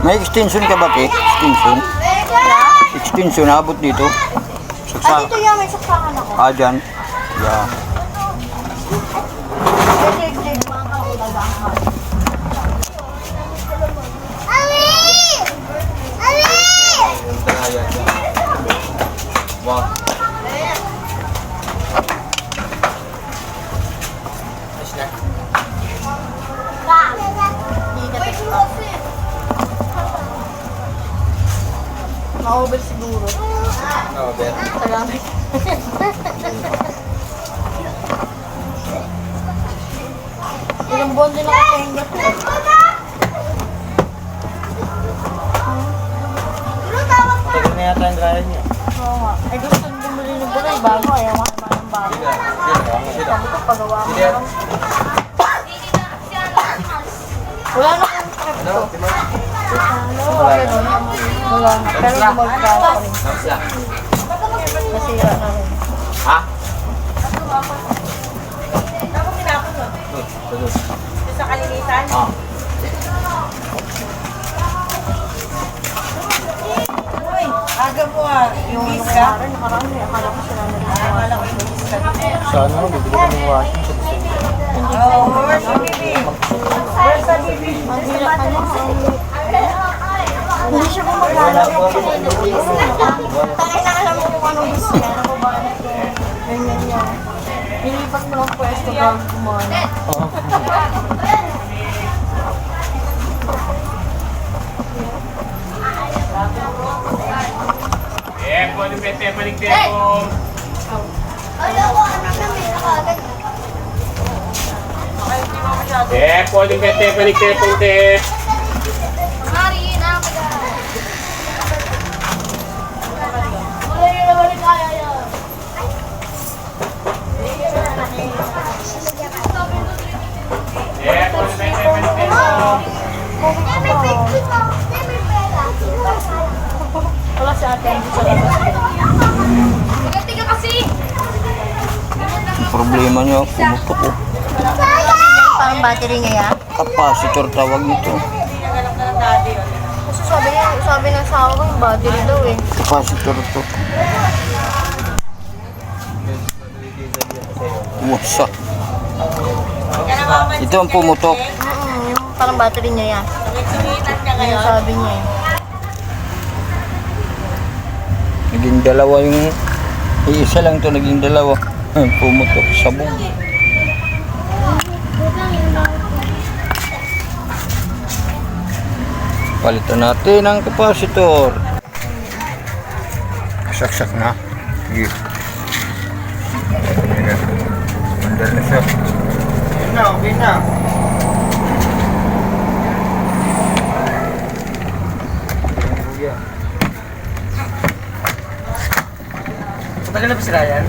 May extension ka ba, Kate? Extension? Extension, abot dito. Saksa. Dito yan, may saksakan ako. Dyan. Yeah. Ali! Ali! Wow. Ma-over siguro. Over. Salamat. Ilang buwan din nakatenga ko. Tagal na yata ang dryer niya. Oo nga. Ay gusto nyo bumili ng buray bago. Ayaw nga naman ng bago. Sabi ko pagawa mo lang. Wala na kong trip to. Wala. Pero gumagka pa rin. Masira na rin. Ha? Sa kalinisan? Aga po yung isa. Nakarami. Akala ko sila na rin. Akala ko yung isa. Saan mo? Bibili ko ng washing. Where's the baby? Where's the baby? Maghirap ka na. Hindi siya gumagana. Takay na alam mo kung anong gusto niya. Ano ba? Ganyan niya. Nilipat mo ng pwesto bago kumana. Pwede pwede paligtay po. Ayaw ko, ano na may nakagad. Pwede pwede paligtay po. Mari, nakagad. Wala yun naman yung kaya yun. Pwede pwede paligtay po. Wala si ate, hindi siya labas. Tiga kasi! Problema niya, pumutok ko. Parang battery niya yan? Capacitor tawag nito. Kasi sabi ng sawa ko yung battery daw eh. Capacitor to. Wasak. Ito ang pumutok. Yung parang battery niya yan. Yan yung sabi niya eh. Naging dalawa yung... Isa lang to naging dalawa. Pumutok sabog. Palitan natin ang capacitor. Saksak na. Sige. Mandal na siya. Okay na. Matagal na ba si Ryan?